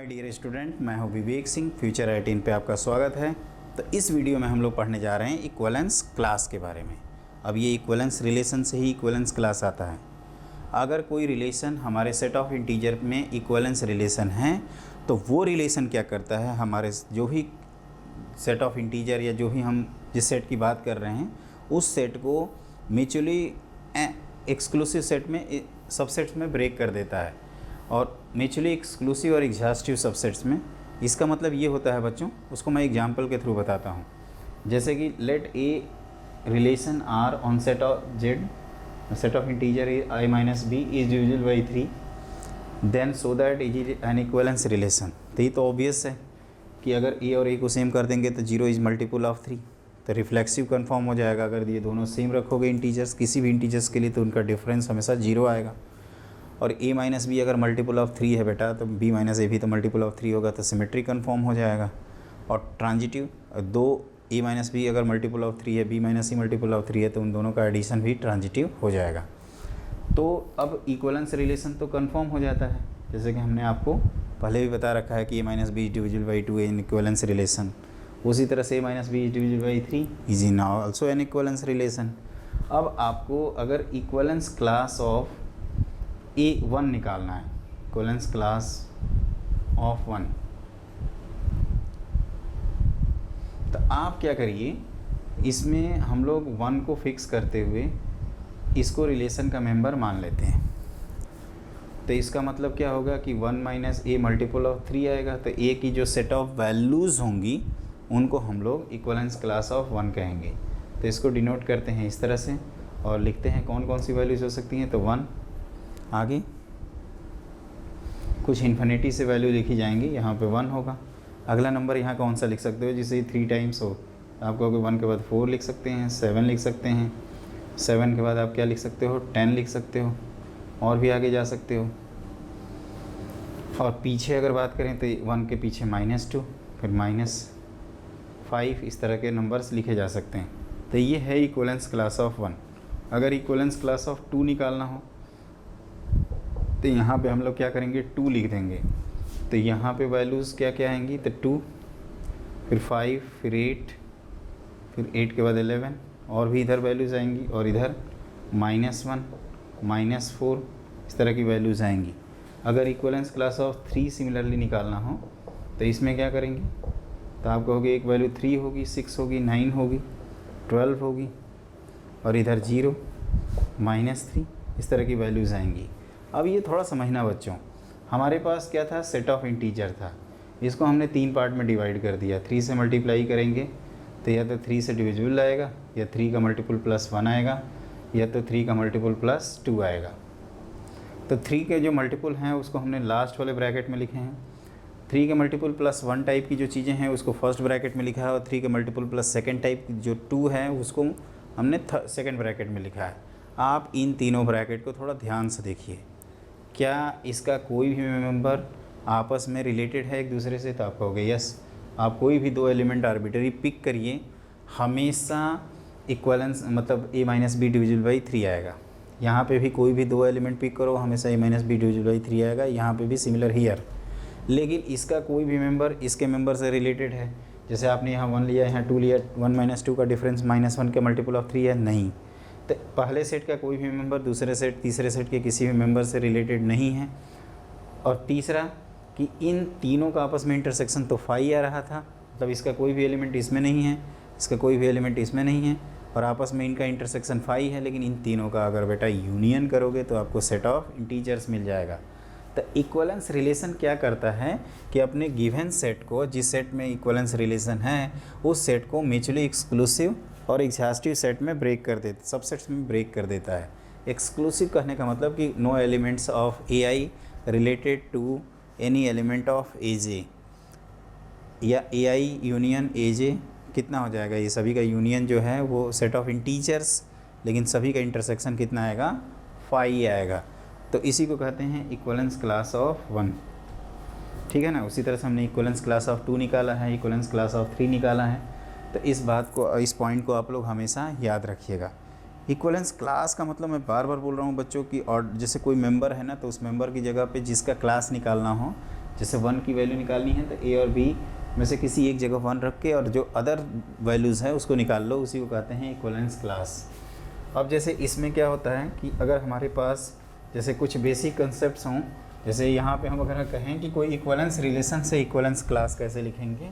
My dear student, मैं हूं Vivek Singh. Future 18 पे आपका स्वागत है। तो इस वीडियो में हम लोग पढ़ने जा रहे हैं इक्विवेलेंस क्लास के बारे में। अब ये इक्विवेलेंस रिलेशन से ही इक्विवेलेंस क्लास आता है। अगर कोई रिलेशन हमारे सेट ऑफ इंटीजर में इक्विवेलेंस रिलेशन है तो वो रिलेशन क्या करता है, हमारे जो भी सेट ऑफ इंटीजर या जो भी हम जिस सेट की बात कर रहे हैं उस सेट को म्यूचुअली एक्सक्लूसिव सेट में सबसेट्स में ब्रेक कर देता है और म्यूचुअली एक्सक्लूसिव और एग्जॉस्टिव सबसेट्स में। इसका मतलब ये होता है बच्चों, उसको मैं एग्जांपल के थ्रू बताता हूँ। जैसे कि let a relation R on set of Z, set of integer I minus b is divisible by 3, then so that is an equivalence relation. तो ये तो ऑब्वियस है कि अगर ए और ए को सेम कर देंगे तो 0 इज मल्टीपल ऑफ 3, तो रिफ्लेक्सिव कन्फर्म हो जाएगा। अगर ये दोनों सेम रखोगे इंटीजर्स, किसी भी इंटीजर्स के लिए, तो उनका डिफरेंस हमेशा 0 आएगा। और a माइनस बी अगर मल्टीपल ऑफ 3 है बेटा, तो b माइनस ए भी तो मल्टीपल ऑफ 3 होगा, तो सिमेट्री कन्फर्म हो जाएगा। और ट्रांजिटिव दो a माइनस बी अगर मल्टीपल ऑफ 3 है, b minus c multiple of 3 है, तो उन दोनों का एडिशन भी ट्रांजिटिव हो जाएगा। तो अब इक्विवेलेंस रिलेशन तो कन्फर्म हो जाता है, जैसे कि हमने आपको पहले भी बता रखा है कि a minus b is divisible by 2 in equivalence relation. उसी तरह से a minus b is divisible by 3 is in also an equivalence relation. अब आपको अगर इक्विवेलेंस क्लास ऑफ A1 निकालना है, इक्विवेलेंस क्लास ऑफ 1, तो आप क्या करिए, इसमें हम लोग 1 को फिक्स करते हुए इसको रिलेशन का मेंबर मान लेते हैं। तो इसका मतलब क्या होगा कि 1 माइनस ए मल्टीपल ऑफ 3 आएगा, तो ए की जो सेट ऑफ वैल्यूज़ होंगी उनको हम लोग इक्विवेलेंस क्लास ऑफ 1 कहेंगे। तो इसको डिनोट करते हैं इस तरह से और लिखते हैं कौन कौन सी वैल्यूज़ हो सकती हैं। तो 1, आगे कुछ इन्फिनिटी से वैल्यू लिखी जाएंगी, यहाँ पे 1 होगा। अगला नंबर यहाँ कौन सा लिख सकते हो जिसे 3 टाइम्स हो, आप कहोगे 1 के बाद 4 लिख सकते हैं, 7 लिख सकते हैं, 7 के बाद आप क्या लिख सकते हो, 10 लिख सकते हो, और भी आगे जा सकते हो। और पीछे अगर बात करें तो 1 के पीछे -2, फिर -5, इस तरह के नंबर्स लिखे जा सकते हैं। तो ये है इक्विवेलेंस क्लास ऑफ 1। अगर इक्विवेलेंस क्लास ऑफ 2 निकालना हो तो यहाँ पे हम लोग क्या करेंगे, 2 लिख देंगे। तो यहाँ पे वैल्यूज़ क्या क्या आएंगी, तो 2, फिर 5, फिर 8, फिर 8 के बाद 11, और भी इधर वैल्यूज़ आएंगी, और इधर -1, -4, इस तरह की वैल्यूज़ आएंगी। अगर इक्विवेलेंस क्लास ऑफ 3 सिमिलरली निकालना हो तो इसमें क्या करेंगे, तो आप कहोगे एक वैल्यू 3 होगी, 6 होगी, 9 होगी, 12 होगी, और इधर 0, -3, इस तरह की वैल्यूज़ आएंगी। अब ये थोड़ा समझना बच्चों, हमारे पास क्या था, सेट ऑफ इंटीजर था, इसको हमने 3 पार्ट में डिवाइड कर दिया। 3 से मल्टीप्लाई करेंगे तो या तो 3 से डिविजिबल आएगा, या 3 का मल्टीपल +1 आएगा, या तो 3 का मल्टीपल +2 आएगा। तो 3 के जो मल्टीपल हैं उसको हमने लास्ट वाले ब्रैकेट में लिखे हैं। 3 के मल्टीपल +1 टाइप की जो चीज़ें हैं उसको फर्स्ट ब्रैकेट में लिखा है, और 3 के मल्टीपल +2 टाइप जो 2 है उसको हमने सेकेंड ब्रैकेट में लिखा है। आप इन तीनों ब्रैकेट को थोड़ा ध्यान से देखिए, क्या इसका कोई भी मेंबर आपस में रिलेटेड है एक दूसरे से, तो आप कहोगे यस। आप कोई भी 2 एलिमेंट आर्बिट्री पिक करिए, हमेशा इक्विवेलेंस मतलब a minus be divisible by 3 आएगा। यहाँ पे भी कोई भी 2 एलिमेंट पिक करो, हमेशा a minus be divisible by 3 आएगा। यहाँ पे भी सिमिलर हियर। लेकिन इसका कोई भी मेंबर इसके मेंबर से रिलेटेड है, जैसे आपने यहाँ 1 लिया, यहाँ 2 लिया, 1 माइनस 2 का डिफरेंस -1 के मल्टीपल ऑफ 3 है, नहीं। तो पहले सेट का कोई भी मेंबर दूसरे सेट तीसरे सेट के किसी भी मेंबर से रिलेटेड नहीं है। और तीसरा कि इन तीनों का आपस में इंटरसेक्शन तो फाई आ रहा था, मतलब इसका कोई भी एलिमेंट इसमें नहीं है, इसका कोई भी एलिमेंट इसमें नहीं है, और आपस में इनका इंटरसेक्शन फाई है। लेकिन इन तीनों का अगर बेटा यूनियन करोगे तो आपको सेट ऑफ इंटीजर्स मिल जाएगा। तो इक्विवेलेंस रिलेशन क्या करता है कि अपने गिवन सेट को, जिस सेट में इक्विवेलेंस रिलेशन है उस सेट को म्यूचुअली एक्सक्लूसिव और एग्जॉस्टिव सेट में ब्रेक कर देता, सबसेट्स में ब्रेक कर देता है। एक्सक्लूसिव कहने का मतलब कि no elements of A I related to any element of A J, या ए आई यूनियन ए जे कितना हो जाएगा, ये सभी का यूनियन जो है वो सेट ऑफ इंटीजर्स, लेकिन सभी का इंटरसेक्शन कितना आएगा, फाई आएगा। तो इसी को कहते हैं इक्विवेलेंस क्लास ऑफ 1, ठीक है ना। उसी तरह से हमने इक्विवेलेंस क्लास ऑफ 2 निकाला है, इक्विवेलेंस क्लास ऑफ 3 निकाला है। तो इस बात को, इस पॉइंट को आप लोग हमेशा याद रखिएगा। इक्विवेलेंस क्लास का मतलब मैं बार बार बोल रहा हूँ बच्चों की, और जैसे कोई मेंबर है ना, तो उस मेंबर की जगह पे जिसका क्लास निकालना हो जैसे 1 की वैल्यू निकालनी है तो ए और बी में से किसी एक जगह 1 रख के और जो अदर वैल्यूज़ है उसको निकाल लो, उसी को कहते हैं इक्विवेलेंस क्लास। अब जैसे इसमें क्या होता है कि अगर हमारे पास जैसे कुछ बेसिक कंसेप्ट्स हों, जैसे यहाँ पे हम अगर कहें कि कोई इक्विवेलेंस रिलेशन से इक्विवेलेंस क्लास कैसे लिखेंगे,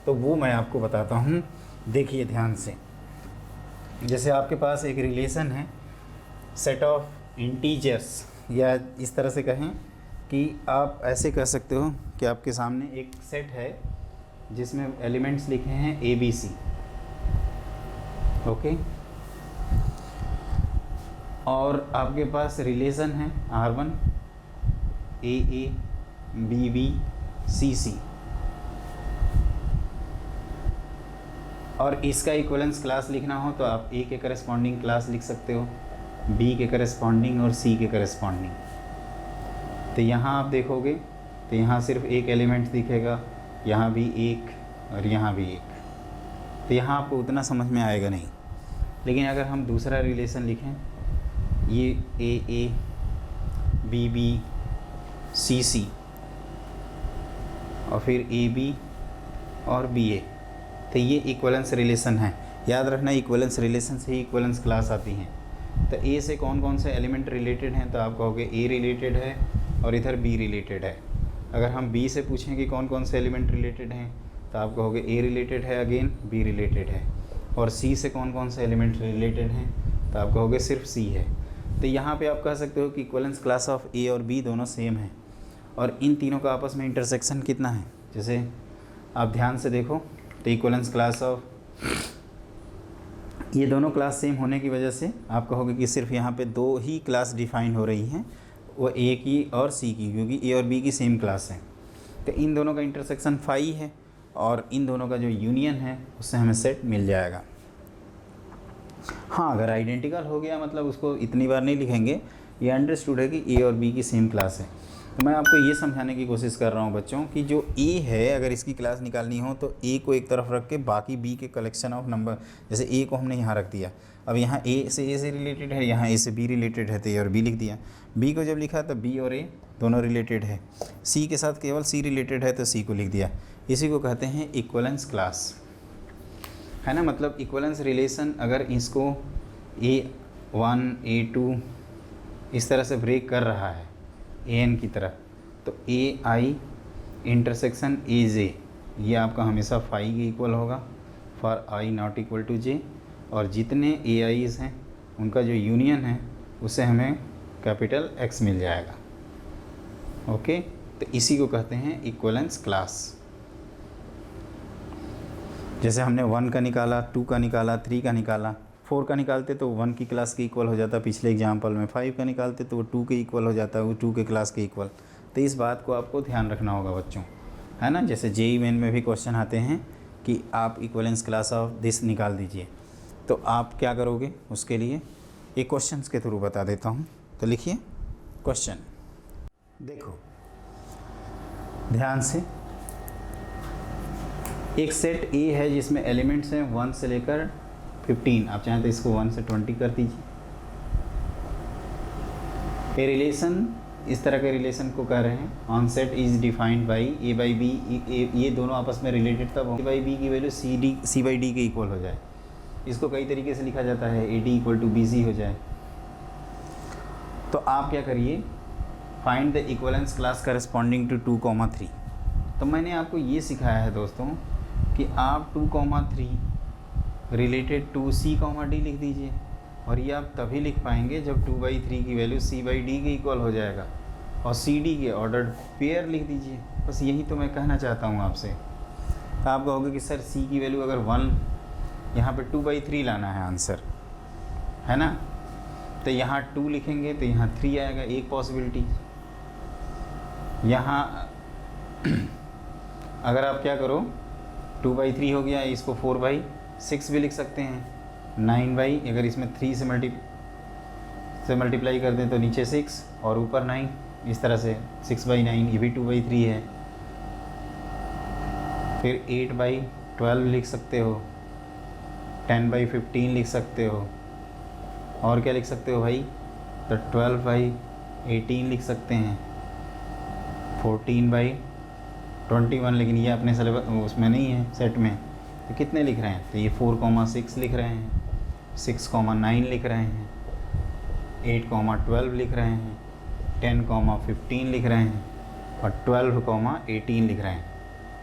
तो वो मैं आपको बताता हूँ। देखिए ध्यान से, जैसे आपके पास एक रिलेशन है सेट ऑफ इंटीजर्स, या इस तरह से कहें कि आप ऐसे कह सकते हो कि आपके सामने एक सेट है जिसमें एलिमेंट्स लिखे हैं ए बी सी, ओके, और आपके पास रिलेशन है R1 AA BB CC, और इसका इक्विवेलेंस क्लास लिखना हो तो आप A के करस्पॉन्डिंग क्लास लिख सकते हो, B के करस्पॉन्डिंग और C के करस्पॉन्डिंग। तो यहाँ आप देखोगे तो यहाँ सिर्फ एक एलिमेंट दिखेगा, यहाँ भी एक और यहाँ भी एक, तो यहाँ आपको उतना समझ में आएगा नहीं। लेकिन अगर हम दूसरा रिलेशन लिखें, ये AA BB CC और फिर AB और BA, तो ये इक्विवेलेंस रिलेशन है। याद रखना इक्विवेलेंस रिलेशन से ही इक्विवेलेंस क्लास आती हैं। तो A से कौन कौन से एलिमेंट रिलेटेड हैं, तो आप कहोगे A रिलेटेड है और इधर B रिलेटेड है। अगर हम B से पूछें कि कौन कौन से एलिमेंट रिलेटेड हैं, तो आप कहोगे A रिलेटेड है, अगेन B रिलेटेड है, और C से कौन कौन से एलिमेंट रिलेटेड हैं, तो आप कहोगे सिर्फ C है। तो यहाँ पे आप कह सकते हो कि इक्विवेलेंस क्लास ऑफ A और B दोनों सेम है, और इन तीनों का आपस में इंटरसेक्शन कितना है। जैसे आप ध्यान से देखो तो इक्विवेलेंस क्लास ऑफ, ये दोनों क्लास सेम होने की वजह से आप कहोगे कि सिर्फ यहाँ पे दो ही क्लास डिफाइन हो रही हैं, वो A की और C की, क्योंकि A और B की सेम क्लास है। तो इन दोनों का इंटरसेक्शन फाई है, और इन दोनों का जो यूनियन है उससे हमें सेट मिल जाएगा। हाँ, अगर आइडेंटिकल हो गया मतलब उसको इतनी बार नहीं लिखेंगे, ये अंडरस्टूड है कि A और B की सेम क्लास है। तो मैं आपको ये समझाने की कोशिश कर रहा हूँ बच्चों कि जो A है अगर इसकी क्लास निकालनी हो तो A को एक तरफ रख के बाकी B के कलेक्शन ऑफ नंबर, जैसे A को हमने यहाँ रख दिया, अब यहाँ A से रिलेटेड है, यहाँ A से B रिलेटेड है तो A और B लिख दिया। B को जब लिखा तो B और A दोनों रिलेटेड है, C के साथ केवल C रिलेटेड है तो C को लिख दिया। इसी को कहते हैं इक्विवेलेंस क्लास, है ना। मतलब इक्विवेलेंस रिलेशन अगर इसको A1 A2 इस तरह से ब्रेक कर रहा है AN की तरह, तो AI इंटरसेक्शन AJ ये आपका हमेशा फाई के इक्वल होगा for I not equal to J, और जितने AIs हैं उनका जो यूनियन है उससे हमें कैपिटल X मिल जाएगा, ओके। तो इसी को कहते हैं इक्विवेलेंस क्लास। जैसे हमने 1 का निकाला, 2 का निकाला, 3 का निकाला, 4 का निकालते तो 1 की क्लास के इक्वल हो जाता पिछले एग्जाम्पल में, 5 का निकालते तो वो 2 के इक्वल हो जाता, वो 2 के क्लास के इक्वल। तो इस बात को आपको ध्यान रखना होगा बच्चों, है ना। जैसे JEE मेन में भी क्वेश्चन आते हैं कि आप इक्विवेलेंस क्लास ऑफ दिस निकाल दीजिए, तो आप क्या करोगे उसके लिए एक क्वेश्चन के थ्रू बता देता हूँ। तो लिखिए क्वेश्चन, देखो ध्यान से, एक सेट A है जिसमें एलिमेंट्स हैं 1 से लेकर 15, आप चाहें तो इसको 1 से 20 कर दीजिए। ए रिलेशन, इस तरह के रिलेशन को कह रहे हैं on set is defined by A by B, ये दोनों आपस में रिलेटेड तब A बाई B की वैल्यू C बाई D के इक्वल हो जाए। इसको कई तरीके से लिखा जाता है, AD इक्वल टू BC हो जाए। तो आप क्या करिए, find the equivalence class corresponding to 2,3। तो मैंने आपको ये सिखाया है दोस्तों कि आप 2,3 रिलेटेड टू C,D लिख दीजिए, और ये आप तभी लिख पाएंगे जब 2/3 की वैल्यू C/D के इक्वल हो जाएगा, और CD के ऑर्डर्ड पेयर लिख दीजिए। बस यही तो मैं कहना चाहता हूँ आपसे। तो आप कहोगे कि सर C की वैल्यू अगर 1, यहाँ पे 2/3 लाना है आंसर, है ना। तो यहाँ 2 लिखेंगे तो यहाँ 3 आएगा, एक पॉसिबिलिटी। यहाँ अगर आप क्या करो, 2/3 हो गया, इसको 4/6 भी लिख सकते हैं, 9 अगर इसमें 3 से मल्टीप्लाई कर दें तो नीचे 6 और ऊपर 9, इस तरह से 6/9, ये भी 2/3 है। फिर 8/12 लिख सकते हो, 10/15 लिख सकते हो, और क्या लिख सकते हो भाई, तो 12/18 लिख सकते हैं, 14/16 21, लेकिन ये अपने सिलेबस उसमें नहीं है सेट में, तो कितने लिख रहे हैं? तो ये 4,6 लिख रहे हैं, 6,9 लिख रहे हैं, 8,12 लिख रहे हैं, 10,15 लिख रहे हैं और 12,18 लिख रहे हैं।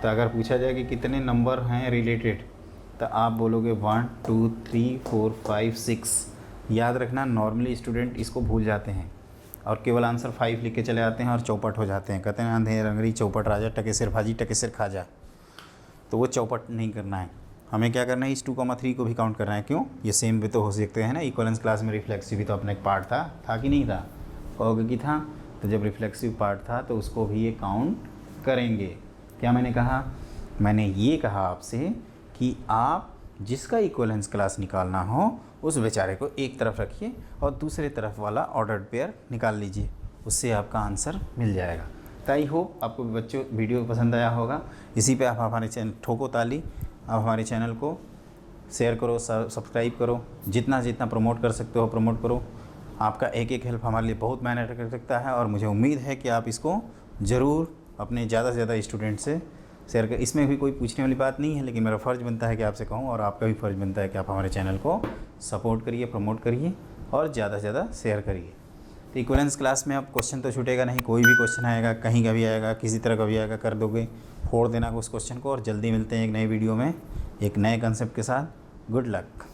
तो अगर पूछा जाए कि कितने नंबर हैं रिलेटेड, तो आप बोलोगे 1 2 3 4 5 6। याद रखना, नॉर्मली स्टूडेंट इसको भूल जाते हैं और केवल आंसर 5 लिख के चले आते हैं और चौपट हो जाते हैं। कहते हैं अंधेर रंगरी चौपट राजा, टके सिर भाजी टके सिर खा जा। तो वो चौपट नहीं करना है, हमें क्या करना है, इस 2,3 को भी काउंट करना है। क्यों? ये सेम भी तो हो सकते हैं ना। इक्वलेंस क्लास में रिफ्लेक्सिव भी तो अपना एक पार्ट था कि नहीं था? कहोगे कि था। तो जब रिफ्लेक्सिव पार्ट था तो उसको भी ये काउंट करेंगे। क्या मैंने कहा? मैंने ये कहा आपसे कि आप जिसका इक्वलेंस क्लास निकालना हो उस बेचारे को एक तरफ रखिए और दूसरे तरफ वाला ऑर्डर्ड पेयर निकाल लीजिए, उससे आपका आंसर मिल जाएगा। तो आई होप आपको बच्चों वीडियो पसंद आया होगा। इसी पे आप हमारे चैनल ठोको ताली, आप हमारे चैनल को शेयर करो, सब्सक्राइब करो, जितना जितना प्रमोट कर सकते हो प्रमोट करो। आपका एक एक हेल्प हमारे लिए बहुत मैटर कर सकता है और मुझे उम्मीद है कि आप इसको ज़रूर अपने ज़्यादा से ज़्यादा स्टूडेंट से शेयर कर। इसमें भी कोई पूछने वाली बात नहीं है, लेकिन मेरा फ़र्ज़ बनता है कि आपसे कहूँ और आपका भी फ़र्ज़ बनता है कि आप हमारे चैनल को सपोर्ट करिए, प्रमोट करिए और ज़्यादा से ज़्यादा शेयर करिए। तो इक्वलेंस क्लास में अब क्वेश्चन तो छूटेगा नहीं, कोई भी क्वेश्चन आएगा, कहीं का भी आएगा, किसी तरह का भी आएगा, कर दोगे, फोड़ देना उस क्वेश्चन को। और जल्दी मिलते हैं एक नए वीडियो में एक नए कंसेप्ट के साथ। Good luck.